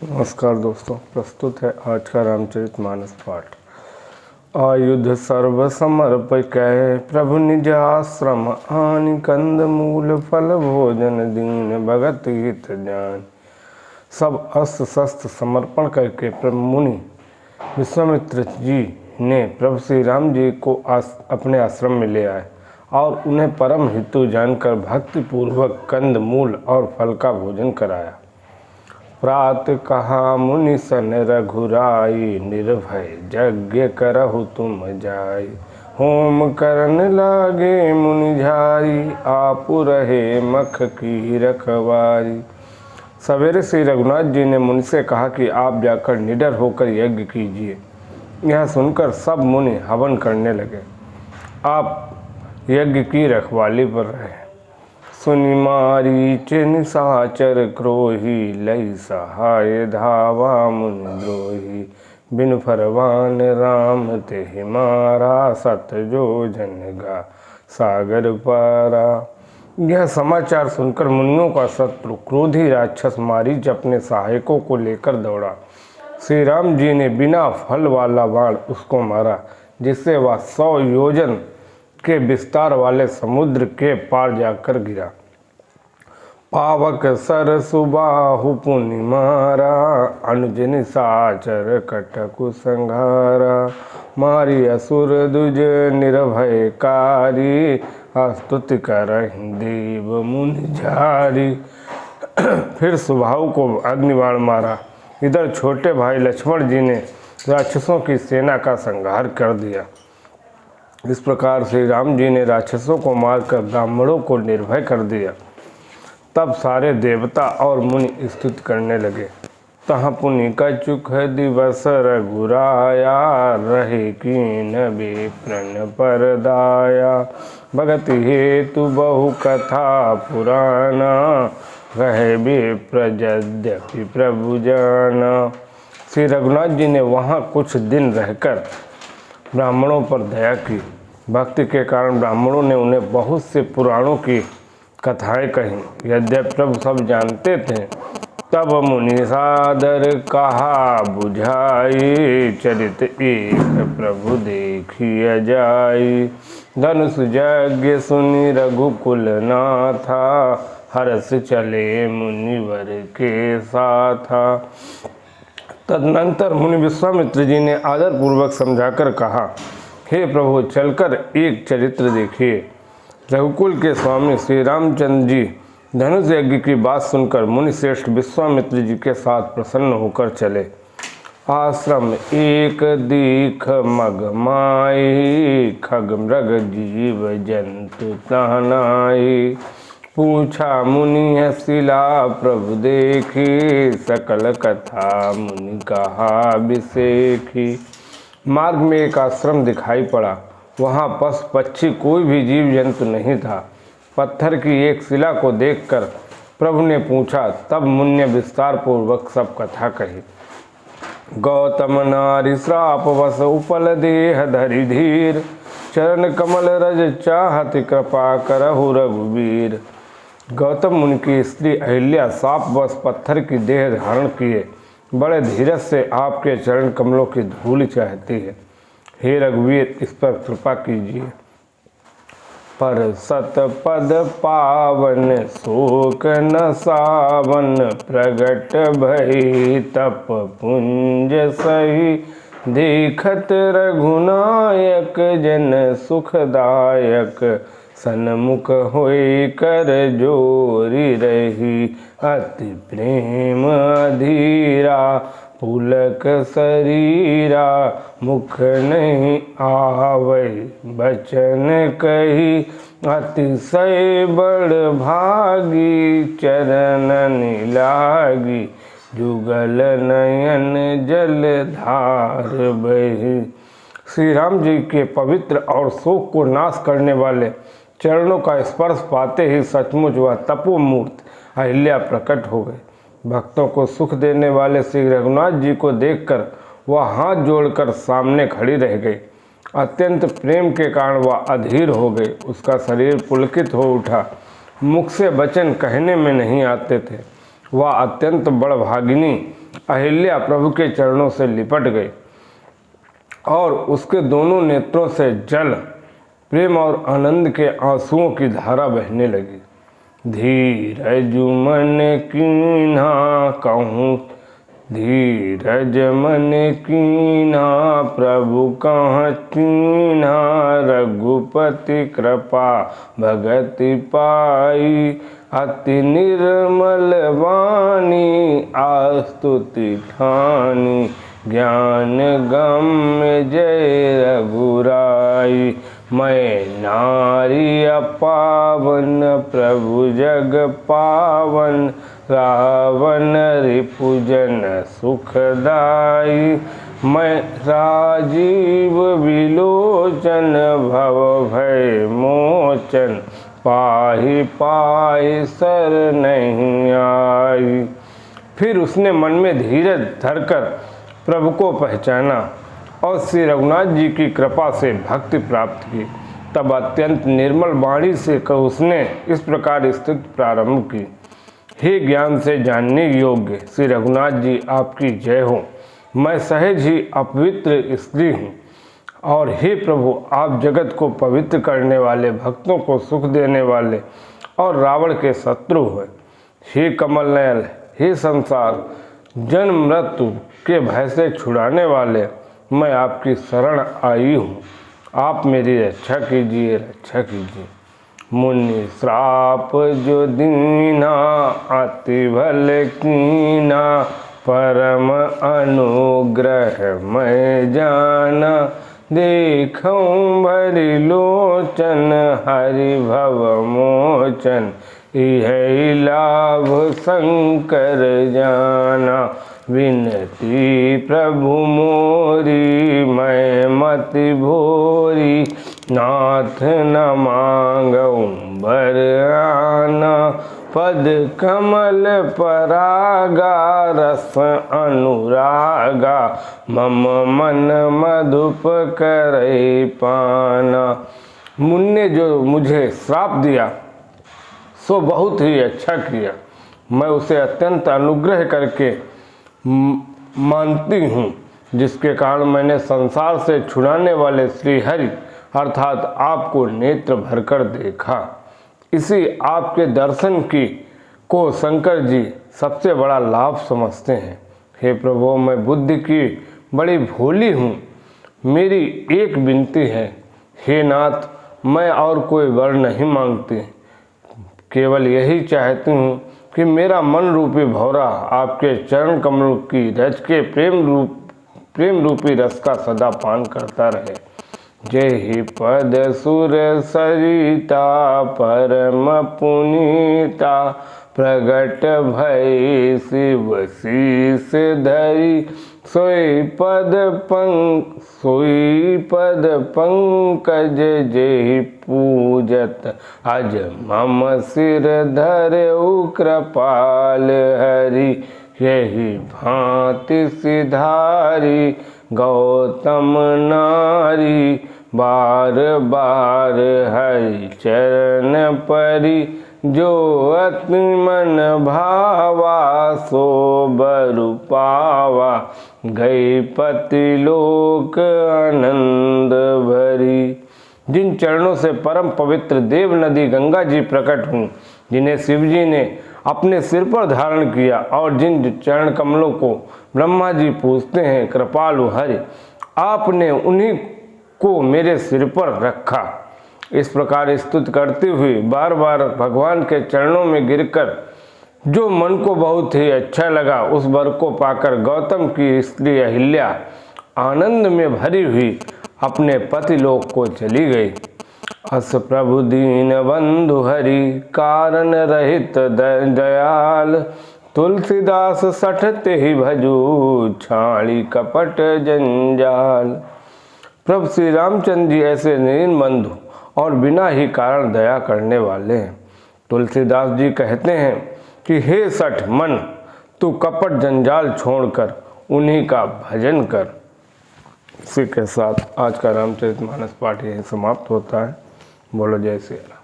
नमस्कार दोस्तों, प्रस्तुत है आज का रामचरितमानस पाठ। आयुध सर्व समर्प कै प्रभु निज आश्रम आनि, कंद मूल फल भोजन दीन भगत हित जान। सब अस्त्र शस्त्र समर्पण करके प्रभु मुनि विश्वामित्र जी ने प्रभु श्री राम जी को अपने आश्रम में ले आए और उन्हें परम हितु जानकर भक्ति पूर्वक कंद मूल और फल का भोजन कराया। प्रात कहा मुनि सन रघुराई, निर्भय यज्ञ करहु तुम जाई। होम करन लागे मुनि झारी, आपु रहे मख की रखवारी। सवेरे श्री रघुनाथ जी ने मुनि से कहा कि आप जाकर निडर होकर यज्ञ कीजिए। यह सुनकर सब मुनि हवन करने लगे। आप यज्ञ की रखवाली पर रहे। सुनि मारीच निशाचर क्रोही, लई सहाय धावा मुनि द्रोही। बिनु फरमान राम तेहि मारा, सत जो जन गा सागर पारा। यह समाचार सुनकर मुनियों का शत्रु क्रोधी राक्षस मारीच अपने सहायकों को लेकर दौड़ा। श्री राम जी ने बिना फल वाला बाण उसको मारा, जिससे वह 100 योजन के विस्तार वाले समुद्र के पार जाकर गिरा। पावक सर सुबाहु पुनि मारा, अनुज निशाचर कटकु संघारा। मारी असुर दुज निर्भय कारी, स्तुति करहि देव मुनि झारी। फिर सुबाहु को अग्निबाण मारा। इधर छोटे भाई लक्ष्मण जी ने राक्षसों की सेना का संहार कर दिया। इस प्रकार श्री राम जी ने राक्षसों को मारकर ब्राह्मणों को निर्भय कर दिया। तब सारे देवता और मुनि स्तुति करने लगे। तहाँ पुनि कछुक दिवस रघुराया, रहे कीन विप्रण परदाया। भगति हेतु बहु कथा पुराना, रहे विप्र यद्यपि प्रभु जाना। श्री रघुनाथ जी ने वहाँ कुछ दिन रहकर ब्राह्मणों पर दया की। भक्ति के कारण ब्राह्मणों ने उन्हें बहुत से पुराणों की कथाएं कही। यद्यपि प्रभु सब जानते थे, तब मुनि सादर कहा बुझाई। चरित एक प्रभु देखिए जाई। धनुष यज्ञ सुनि रघुकुल नाथा, हर्ष चले मुनिवर के साथा। तदनंतर मुनि विश्वामित्र जी ने आदर पूर्वक समझाकर कहा, हे प्रभु, चलकर एक चरित्र देखिए। रघुकुल के स्वामी श्री रामचंद्र जी धनुष यज्ञ की बात सुनकर मुनि श्रेष्ठ विश्वामित्र जी के साथ प्रसन्न होकर चले। आश्रम एक दीख मग माई, खग मृग जीव जंतु तहनाई। पूछा मुनि शिला प्रभु देखी, सकल कथा मुनि कहा विसेखी। मार्ग में एक आश्रम दिखाई पड़ा। वहाँ पशु पक्षी कोई भी जीव जंतु नहीं था। पत्थर की एक शिला को देखकर प्रभु ने पूछा। तब मुनि ने विस्तार पूर्वक सब कथा कही। गौतम नारी श्राप वश उपल देह धरि धीर, चरण कमल रज चाहति कृपा करहु रघुवीर। गौतम मुनि की स्त्री अहिल्या शापवश पत्थर की देह धारण किए बड़े धीरज से आपके चरण कमलों की धूल चाहती है। हे रघुवीर, इस पर कृपा कीजिए। पर सत पद पावन शोक न सावन, प्रगट भई तप पुंज सही। देखत रघुनायक जन सुखदायक, सन्मुख होई कर जोरी रही। अति प्रेम अधीरा, पुलक शरीरा। मुख नहीं आवै बचन कही, अतिशय बड़ भागी। चरणन लागी, जुगल नयन जल धार बही। श्री राम जी के पवित्र और शोक को नाश करने वाले चरणों का स्पर्श पाते ही सचमुच वह तपोमूर्त अहिल्या प्रकट हो गई। भक्तों को सुख देने वाले श्री रघुनाथ जी को देखकर वह हाथ जोड़कर सामने खड़ी रह गई। अत्यंत प्रेम के कारण वह अधीर हो गई। उसका शरीर पुलकित हो उठा। मुख से वचन कहने में नहीं आते थे। वह अत्यंत बड़भागिनी अहिल्या प्रभु के चरणों से लिपट गई और उसके दोनों नेत्रों से जल, प्रेम और आनंद के आंसुओं की धारा बहने लगी। धीरज मन कीन्हा कहूँ, धीरज मन कीन्हा प्रभु कहाँ कीन्हा, रघुपति कृपा भगति पाई, अति निर्मल वाणी आस्तुति ठानी, ज्ञान गम्य जय रघुराई। मैं नारी अपावन प्रभु जग पावन, रावण रिपुजन सुखदाई। मैं राजीव विलोचन भव भय मोचन, पाहि पाहि सर नहीं आई। फिर उसने मन में धीरज धरकर प्रभु को पहचाना और श्री रघुनाथ जी की कृपा से भक्ति प्राप्त की। तब अत्यंत निर्मल वाणी से उसने इस प्रकार स्तुति प्रारंभ की। हे ज्ञान से जानने योग्य श्री रघुनाथ जी, आपकी जय हो। मैं सहज ही अपवित्र स्त्री हूँ, और हे प्रभु, आप जगत को पवित्र करने वाले, भक्तों को सुख देने वाले और रावण के शत्रु हैं। हे कमल नयन, हे संसार जन्म मृत्यु के भय से छुड़ाने वाले, मैं आपकी शरण आई हूँ। आप मेरी रक्षा कीजिए, रक्षा कीजिए। मुनि श्राप जो दीना, अति भल कीना, परम अनुग्रह मैं जाना। देखूं भरि लोचन, हरि भव मोचन, यही लाभ शंकर जाना। विनती प्रभु मोरी, मैं मति भोरी, नाथ न मांगऊं बर आना। पद कमल परागा, रस अनुरागा, मम मन मधुप करे पाना। मुनि ने जो मुझे श्राप दिया सो बहुत ही अच्छा किया। मैं उसे अत्यंत अनुग्रह करके मानती हूँ, जिसके कारण मैंने संसार से छुड़ाने वाले श्री हरि अर्थात आपको नेत्र भरकर देखा। इसी आपके दर्शन की को शंकर जी सबसे बड़ा लाभ समझते हैं। हे प्रभु, मैं बुद्धि की बड़ी भोली हूँ। मेरी एक विनती है, हे नाथ, मैं और कोई वर नहीं मांगती, केवल यही चाहती हूँ कि मेरा मन रूपी भौरा आपके चरण कमलों की रज के प्रेम रूपी रस का सदा पान करता रहे। जय ही पद सुर सरिता, परम पुनीता, प्रगट भय शिव शीस धरी। सोई पद पंकज जेहि पूजत, अज मम सिर धरऊ कृपाल हरि। यही भांति सिधारी गौतम नारी, बार बार हरि चरण परी। जो अति मन भावा सो बरु पावा, गई पति लोक आनंद भरी। जिन चरणों से परम पवित्र देव नदी गंगा जी प्रकट हुई, जिन्हें शिवजी ने अपने सिर पर धारण किया, और जिन चरण कमलों को ब्रह्मा जी पूजते हैं, कृपालु हरि, आपने उन्हीं को मेरे सिर पर रखा। इस प्रकार स्तुति करती हुई बार बार भगवान के चरणों में गिरकर जो मन को बहुत ही अच्छा लगा, उस वर को पाकर गौतम की स्त्री अहिल्या आनंद में भरी हुई अपने पति लोक को चली गई। अस प्रभु दीन बंधु हरि, कारण रहित दयाल। तुलसीदास सठते ही भजू, छाड़ी कपट जंजाल। प्रभु श्री रामचंद्र जी ऐसे दीन बंधु और बिना ही कारण दया करने वाले हैं। तुलसीदास जी कहते हैं कि हे सठ मन, तू कपट जंजाल छोड़कर उन्हीं का भजन कर। इसी के साथ आज का रामचरितमानस पाठ यही समाप्त होता है। बोलो जय श्री राम।